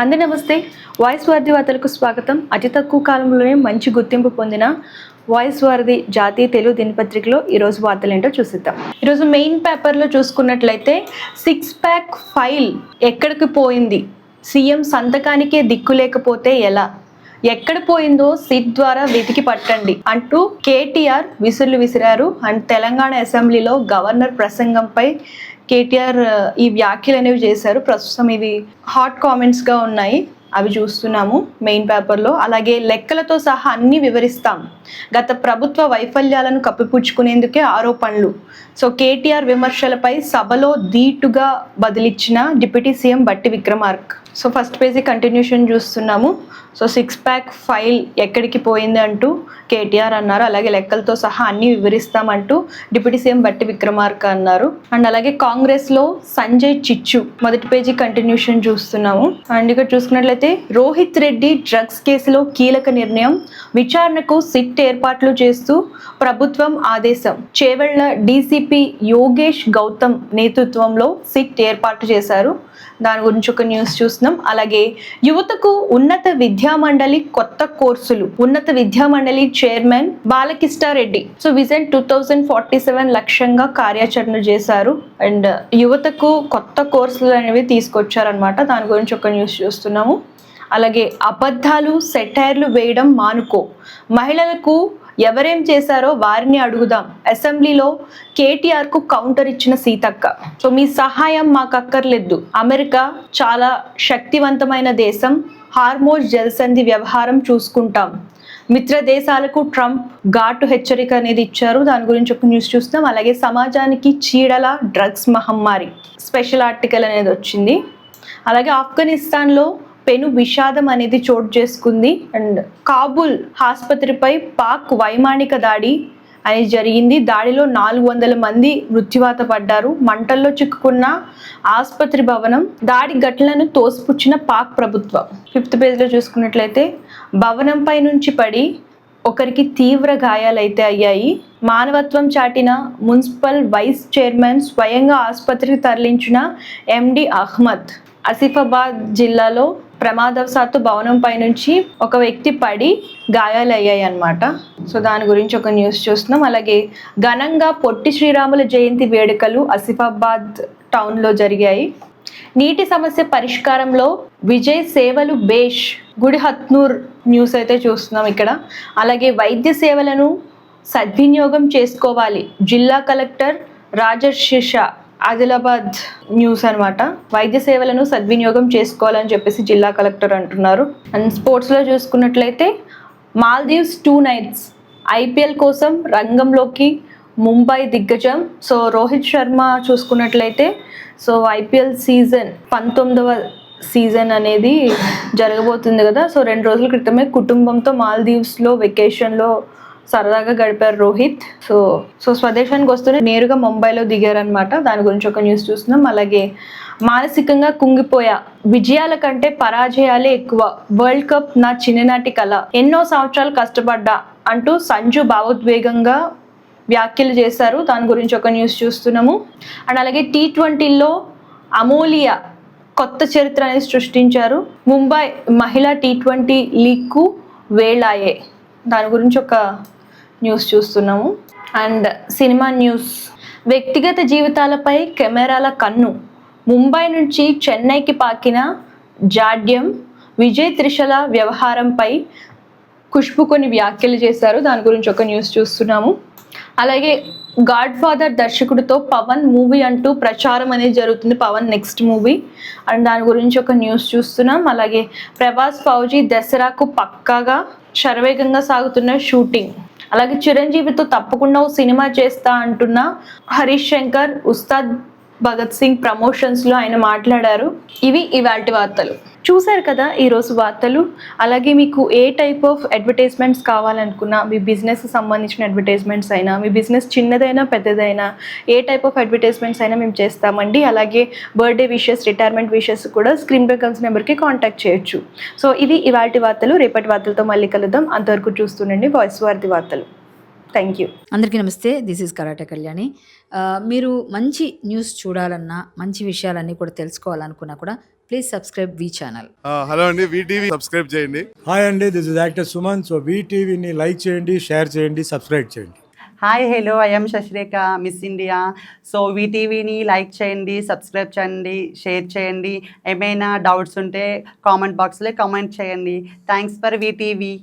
అందరి నమస్తే. వాయిస్ వారధి వార్తలకు స్వాగతం. అతి తక్కువ కాలంలోనే మంచి గుర్తింపు పొందిన వాయిస్ వారధి జాతీయ తెలుగు దినపత్రికలో ఈరోజు వార్తలు ఏంటో చూసిద్దాం. ఈరోజు మెయిన్ పేపర్లో చూసుకున్నట్లయితే 6 ప్యాక్ ఫైల్ ఎక్కడికి పోయింది, సీఎం సంతకానికే దిక్కు లేకపోతే ఎలా, ఎక్కడ పోయిందో సిట్ ద్వారా వెతికి పట్టండి అంటూ కేటీఆర్ విసురులు విసిరారు. అండ్ తెలంగాణ అసెంబ్లీలో గవర్నర్ ప్రసంగంపై కేటీఆర్ ఈ వ్యాఖ్యలు అనేవి చేశారు. ప్రస్తుతం ఇవి హాట్ కామెంట్స్గా ఉన్నాయి, అవి చూస్తున్నాము మెయిన్ పేపర్లో. అలాగే లెక్కలతో సహా అన్ని వివరిస్తాం, గత ప్రభుత్వ వైఫల్యాలను కప్పిపుచ్చుకునేందుకే ఆరోపణలు. సో కేటీఆర్ విమర్శలపై సభలో ధీటుగా బదిలిచ్చిన డిప్యూటీ సీఎం బట్టి Vikramarka. So first page continuation చూస్తున్నాము. సో 6 ప్యాక్ ఫైల్ ఎక్కడికి పోయింది అంటూ కేటీఆర్ అన్నారు. అలాగే లెక్కలతో సహా అన్ని వివరిస్తామంటూ డిప్యూటీ సీఎం బట్టి విక్రమార్క అన్నారు. అండ్ అలాగే కాంగ్రెస్లో సంజయ్ చిచ్చు మొదటి పేజీ కంటిన్యూషన్ చూస్తున్నాము. అండ్ ఇక్కడ చూసుకున్నట్లయితే రోహిత్ రెడ్డి డ్రగ్స్ కేసులో కీలక నిర్ణయం, విచారణకు సిట్ ఏర్పాట్లు చేస్తూ ప్రభుత్వం ఆదేశం. చేవెళ్ల డీసీపీ యోగేష్ గౌతమ్ నేతృత్వంలో సిట్ ఏర్పాటు చేశారు. దాని గురించి ఒక న్యూస్ చూస్తున్నాం. అలాగే యువతకు ఉన్నత విద్యామండలి కొత్త కోర్సులు, ఉన్నత విద్యామండలి చైర్మన్ బాలకిష్టారెడ్డి సో విజన్ 2047 లక్ష్యంగా కార్యాచరణ చేశారు. అండ్ యువతకు కొత్త కోర్సులు అనేవి తీసుకొచ్చారనమాట. దాని గురించి ఒక న్యూస్ చూస్తున్నాము. అలాగే అబద్ధాలు సెటైర్లు వేయడం మానుకో, మహిళలకు ఎవరేం చేశారో వారిని అడుగుదాం, అసెంబ్లీలో కేటీఆర్కు కౌంటర్ ఇచ్చిన సీతక్క. సో మీ సహాయం మాకు అక్కర్లేదు, అమెరికా చాలా శక్తివంతమైన దేశం, హార్మోజ్ జలసంధి వ్యవహారం చూసుకుంటాం, మిత్ర దేశాలకు ట్రంప్ ఘాటు హెచ్చరిక అనేది ఇచ్చారు. దాని గురించి ఒక న్యూస్ చూస్తాం. అలాగే సమాజానికి చీడల డ్రగ్స్ మహమ్మారి స్పెషల్ ఆర్టికల్ అనేది వచ్చింది. అలాగే ఆఫ్ఘనిస్తాన్లో పెను విషాదం అనేది చోటు చేసుకుంది. అండ్ కాబూల్ ఆసుపత్రిపై పాక్ వైమానిక దాడి అనేది జరిగింది. దాడిలో 400 మంది మృత్యువాత పడ్డారు. మంటల్లో చిక్కుకున్న ఆసుపత్రి భవనం, దాడి ఘటనలను తోసిపుచ్చిన పాక్ ప్రభుత్వం. 5th పేజ్లో చూసుకున్నట్లయితే భవనంపై నుంచి పడి ఒకరికి తీవ్ర గాయాలైతే అయ్యాయి. మానవత్వం చాటిన మున్సిపల్ వైస్ చైర్మన్ స్వయంగా ఆసుపత్రికి తరలించిన ఎండి అహ్మద్. ఆసిఫాబాద్ జిల్లాలో ప్రమాదవశాత్తు భవనంపై నుంచి ఒక వ్యక్తి పడి గాయాలయ్యాయి అన్నమాట. సో దాని గురించి ఒక న్యూస్ చూస్తున్నాం. అలాగే ఘనంగా పొట్టి శ్రీరాముల జయంతి వేడుకలు ఆసిఫాబాద్ టౌన్లో జరిగాయి. నీటి సమస్య పరిష్కారంలో విజయ్ సేవలు బేష్, గుడిహత్నూర్ న్యూస్ అయితే చూస్తున్నాం ఇక్కడ. అలాగే వైద్య సేవలను సద్వినియోగం చేసుకోవాలి, జిల్లా కలెక్టర్ రాజర్షిష ఆదిలాబాద్ న్యూస్ అనమాట. వైద్య సేవలను సద్వినియోగం చేసుకోవాలని చెప్పేసి జిల్లా కలెక్టర్ అంటున్నారు. అండ్ స్పోర్ట్స్లో చూసుకున్నట్లయితే మాల్దీవ్స్ 2 nights ఐపీఎల్ కోసం రంగంలోకి ముంబై దిగ్గజం. సో రోహిత్ శర్మ చూసుకున్నట్లయితే సో ఐపీఎల్ సీజన్ 19వ సీజన్ అనేది జరగబోతుంది కదా. సో 2 రోజుల క్రితమే కుటుంబంతో మాల్దీవ్స్లో వెకేషన్లో సరదాగా గడిపారు రోహిత్. సో స్వదేశానికి వస్తూనే నేరుగా ముంబైలో దిగారనమాట. దాని గురించి ఒక న్యూస్ చూస్తున్నాం. అలాగే మానసికంగా కుంగిపోయా, విజయాల కంటే పరాజయాలే ఎక్కువ, వరల్డ్ కప్ నా చిన్ననాటి కళ, ఎన్నో సంవత్సరాలు కష్టపడ్డా అంటూ సంజు భావోద్వేగంగా వ్యాఖ్యలు చేశారు. దాని గురించి ఒక న్యూస్ చూస్తున్నాము. అండ్ అలాగే T20లో అమూల్య కొత్త చరిత్ర అనేది సృష్టించారు. ముంబై మహిళా T20 లీగ్కు వేళాయే. దాని గురించి ఒక న్యూస్ చూస్తున్నాము. అండ్ సినిమా న్యూస్, వ్యక్తిగత జీవితాలపై కెమెరాల కన్ను, ముంబై నుంచి చెన్నైకి పాకిన జాడ్యం, విజయ్ త్రిషల వ్యవహారంపై ఖుష్బు కొన్ని వ్యాఖ్యలు చేశారు. దాని గురించి ఒక న్యూస్ చూస్తున్నాము. అలాగే గాడ్ ఫాదర్ దర్శకుడితో పవన్ మూవీ అంటూ ప్రచారం అనేది జరుగుతుంది, పవన్ నెక్స్ట్ మూవీ. అండ్ దాని గురించి ఒక న్యూస్ చూస్తున్నాం. అలాగే ప్రభాస్ ఫౌజీ దసరాకు పక్కాగా శరవేగంగా సాగుతున్న షూటింగ్. అలాగే చిరంజీవితో తప్పకుండా ఓ సినిమా చేస్తా అంటున్న హరీష్ శంకర్ ఉస్తాద్ భగత్ సింగ్ ప్రమోషన్స్లో ఆయన మాట్లాడారు. ఇవి ఇవాల్టి వార్తలు. చూశారు కదా ఈరోజు వార్తలు. అలాగే మీకు ఏ టైప్ ఆఫ్ అడ్వర్టైజ్మెంట్స్ కావాలనుకున్నా, మీ బిజినెస్ సంబంధించిన అడ్వర్టైజ్మెంట్స్ అయినా, మీ బిజినెస్ చిన్నదైనా పెద్దదైనా, ఏ టైప్ ఆఫ్ అడ్వర్టైజ్మెంట్స్ అయినా మేము చేస్తామండి. అలాగే బర్త్డే విషెస్, రిటైర్మెంట్ విషెస్ కూడా స్క్రీన్ పై కలిసిన నెంబర్కి కాంటాక్ట్ చేయొచ్చు. సో ఇవి ఇవాల్టి వార్తలు. రేపటి వార్తలతో మళ్ళీ కలుద్దాం. అంతవరకు చూస్తుండండి వాయిస్ వారధి వార్తలు. Thank you. అందరికీ నమస్తే. This is karate Kalyani. మీరు మంచి న్యూస్ చూడాలన్నా, మంచి విషయాలన్నీ కూడా తెలుసుకోవాలనుకున్నా కూడా please subscribe V channel. Hello అండి, వీటీవీ సబ్స్క్రైబ్ చేయండి. హాయ్ అండి, this is actor Suman. So వీటీవీని లైక్ చేయండి, షేర్ చేయండి, సబ్స్క్రైబ్ చేయండి. Hi hello, I'm Shashirekha, Miss India. So వీటీవీని లైక్ చేయండి, సబ్స్క్రైబ్ చేయండి, షేర్ చేయండి. ఏమైనా డౌట్స్ ఉంటే కామెంట్ బాక్స్లో కామెంట్ చేయండి. Thanks for VTV.